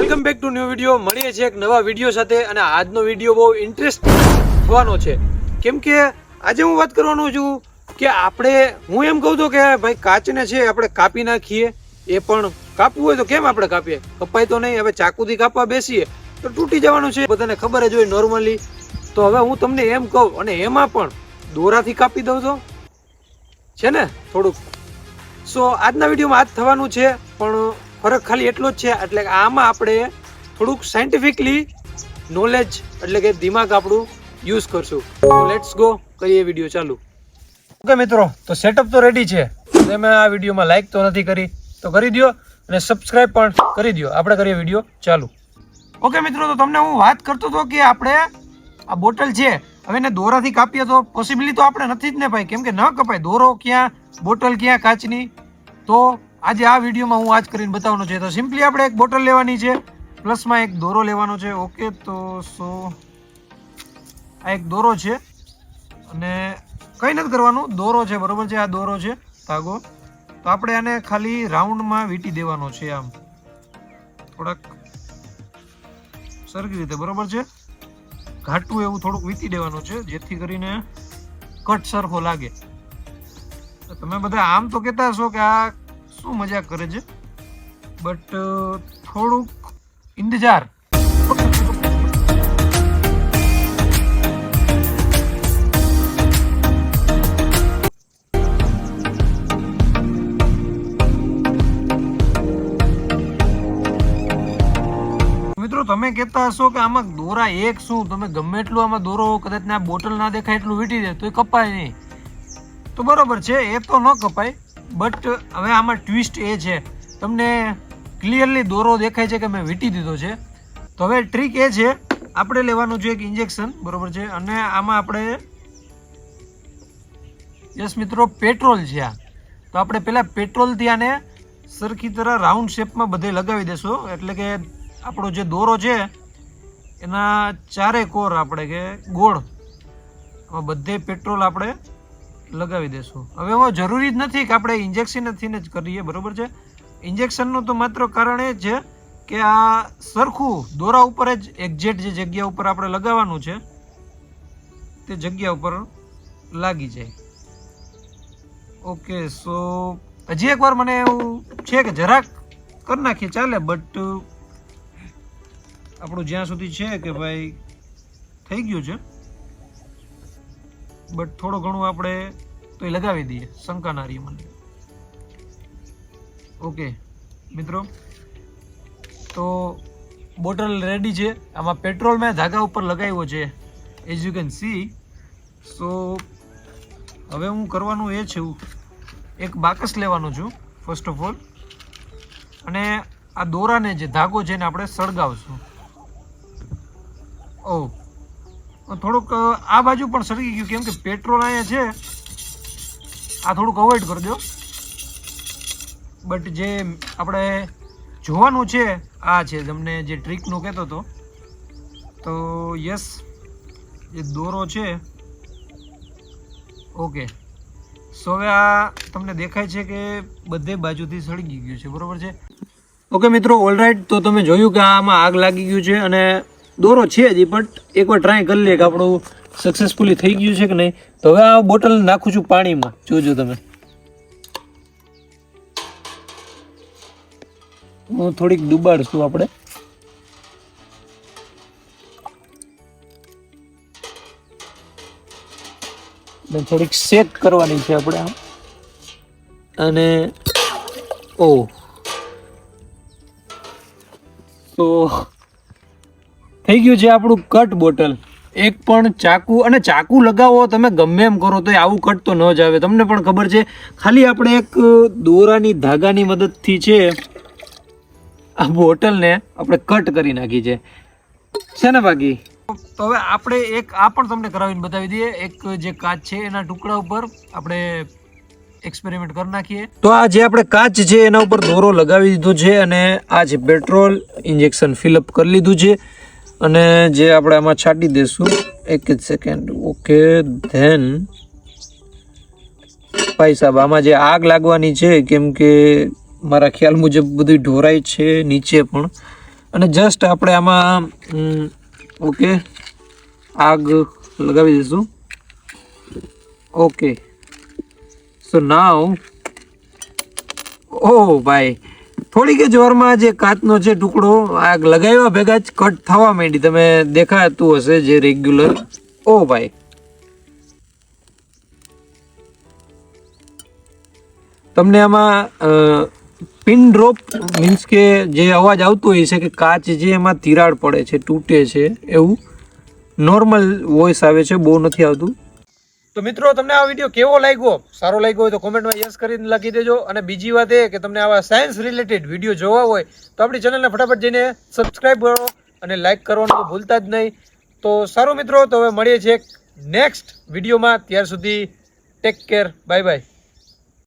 Welcome back to new video. મળીએ છીએ એક નવા વિડીયો સાથે અને આજનો વિડીયો બહુ ઇન્ટરેસ્ટિંગ થવાનો છે. કેમ કે આજે હું વાત કરવાનો છું કે હું એમ કહું તો કે ભાઈ કાચને છે આપણે કાપી નાખીએ, એ પણ કાપવું હોય તો કેમ આપણે કાપીએ, કપાય તો નહીં. હવે ચાકુથી કાપવા બેસીએ તો તૂટી જવાનું છે, બધાને ખબર જ હોય નોર્મલી. તો હવે હું તમને એમ કહું અને એમાં પણ દોરાથી કાપી દઉં તો છે ને થોડુંક. સો આજના વિડીયોમાં આજ થવાનું છે, પણ ફરક ખાલી એટલો જ છે. એટલે આમાં આપણે થોડુંક સાયન્ટિફિકલી નોલેજ એટલે કે દિમાગ આપણું યુઝ કરશું. તો લેટ્સ ગો, કરીએ વિડીયો ચાલુ. ઓકે મિત્રો, તો સેટઅપ તો રેડી છે. તમે આ વિડીયોમાં લાઈક તો નથી કરી તો કરી દો અને સબસ્ક્રાઇબ પણ કરી દો. આપણે કરીએ વિડીયો ચાલુ. ઓકે મિત્રો, તો તમને હું વાત કરતો હતો કે આપણે આ બોટલ છે, હવે એને દોરાથી કાપીએ તો પોસિબિલિટી તો આપણે નથી જ ને ભાઈ, કેમ કે ન કપાય. દોરો ક્યાં, બોટલ ક્યાં કાચની. તો આજે આ વિડીયોમાં હું આજ કરીને બતાવવાનો છે. તો સિમ્પલી આપણે એક બોટલ લેવાની છે, પ્લસમાં એક દોરો લેવાનો છે. ઓકે, તો આ એક દોરો છે અને કંઈ નથી કરવાનું, દોરો છે બરોબર છે. આ દોરો છે, ધાગો. તો આપણે આને ખાલી રાઉન્ડમાં વીંટી દેવાનો છે, આમ થોડાક સરખી રીતે બરોબર છે. ઘાટું એવું થોડુંક વીંટી દેવાનું છે, જેથી કરીને કટ સરખો લાગે. તમે બધા આમ તો કહેતા હશો કે આ શું મજાક કરે છે, બટ થોડુંક ઇંતજાર. મિત્રો તમે કહેતા હશો કે આમાં દોરા એક શું, તમે ગમે એટલું આમાં દોરો કદાચ ના બોટલ ના દેખાય એટલું વીંટી દે તો એ કપાય નહીં. તો બરોબર છે, એ તો ન કપાય. બટ હવે આમાં ટ્વિસ્ટ એ છે, તમને ક્લિયરલી દોરો દેખાય છે કે મેં વીંટી દીધો છે. તો હવે ટ્રીક એ છે, આપણે લેવાનું છે એક ઇન્જેક્શન બરોબર છે, અને આમાં આપણે યસ મિત્રો પેટ્રોલ છે આ. તો આપણે પહેલાં પેટ્રોલથી આને સરખી તરહ રાઉન્ડ શેપમાં બધે લગાવી દેશો. એટલે કે આપણો જે દોરો છે એના ચારે કોર આપણે કે ગોળ બધે પેટ્રોલ આપણે લગાવી દેશું. હવે એમાં જરૂરી જ નથી કે આપણે ઇન્જેક્શનથી જ કરીએ બરોબર છે. ઇન્જેક્શનનું તો માત્ર કારણ એ છે કે આ સરખું દોરા ઉપર જ એક્ઝેક્ટ જે જગ્યા ઉપર આપણે લગાવવાનું છે તે જગ્યા ઉપર લાગી જાય. ઓકે, સો હજી એકવાર મને એવું છે કે જરાક કરી નાખીએ ચાલે, બટ આપણું જ્યાં સુધી છે કે ભાઈ થઈ ગયું છે, બટ થોડું ઘણું આપણે તો એ લગાવી દઈએ, શંકા ના રહી મને. ઓકે મિત્રો, તો બોટલ રેડી છે. આમાં પેટ્રોલ મેં ધાગા ઉપર લગાવ્યો છે, એઝ યુ કેન સી. સો હવે હું કરવાનું એ છું, એક બાકસ લેવાનું છું ફર્સ્ટ ઓફ ઓલ, અને આ દોરાને જે ધાગો છે ને આપણે સળગાવશું. ઓ થોડુંક આ બાજુ પણ સળગી ગયું, કેમ કે પેટ્રોલ અહીંયા છે. આ થોડુંક અવોઇડ કરજો. બટ જે આપણે જોવાનું છે આ છે, તમને જે ટ્રીકનું કહેતો હતો. તો યસ, જે દોરો છે. ઓકે, સો હવે આ તમને દેખાય છે કે બધે બાજુથી સળગી ગયું છે બરોબર છે. ઓકે મિત્રો, ઓલરાઈટ. તો તમે જોયું કે આમાં આગ લાગી ગયું છે અને દોરો છે જ, બટ એકવાર ટ્રાય કરી લે કે આપણું સક્સેસફુલી થઈ ગયું છે કે નહીં. તો હવે આ બોટલ નાખું છું પાણીમાં, જોજો તમે. હું થોડીક ડુબાડશું આપણે. થોડીક શેક કરવાની છે આપણે આમ. અને ઓ તો થઈ ગયું છે આપણું કટ બોટલ. એક પણ ચાકુ, અને ચાકુ લગાવો તમે ગમે એમ કરો તો આવું કટ તો ન જ આવે, તમને પણ ખબર છે. ખાલી આપણે એક દોરાની ધાગાની મદદથી છે આ બોટલને આપણે કટ કરી નાખી છે ને બાકી. તો હવે આપણે એક આ પણ તમને કરાવીને બતાવી દઈએ. એક જે કાચ છે એના ટુકડા ઉપર આપણે એક્સપેરિમેન્ટ કરી નાખીએ. તો આ જે આપણે કાચ છે એના ઉપર દોરો લગાવી દીધો છે, અને આ જે પેટ્રોલ ઇન્જેક્શન ફિલઅપ કરી લીધું છે, અને જે આપણે આમાં છાંટી દઈશું. એક જ સેકન્ડ. ઓકે, ધેન ભાઈ સાહેબ આમાં જે આગ લાગવાની છે, કેમ કે મારા ખ્યાલ મુજબ બધું ઢોરાય છે નીચે પણ, અને જસ્ટ આપણે આમાં ઓકે આગ લગાવી દઈશું. ઓકે સો નાવ ઓ ભાઈ થોડીક જ વારમાં જે કાચનો છે ટુકડો આગ લગાવ્યા ભેગા જ કટ થવા માંડી. તમે દેખાતું હશે જે રેગ્યુલર. ઓ ભાઈ તમને આમાં પિન ડ્રોપ મીન્સ કે જે અવાજ આવતો હોય છે કે કાચ જે એમાં તિરાડ પડે છે, તૂટે છે, એવું નોર્મલ વોઇસ આવે છે, બહુ નથી આવતું. તો મિત્રો તમને આ વિડીયો કેવો લાગ્યો? સારો લાગ્યો હોય તો કોમેન્ટમાં યસ કરીને લખી દેજો. અને બીજી વાત એ કે તમને આવા સાયન્સ રિલેટેડ વિડીયો જોવા હોય તો આપણી ચેનલને ફટાફટ જઈને સબસ્ક્રાઈબ કરો અને લાઇક કરવાનું તો ભૂલતા જ નહીં. તો સારું મિત્રો, તો હવે મળીએ છીએ નેક્સ્ટ વિડીયોમાં. ત્યાર સુધી ટેક કેર, બાય બાય.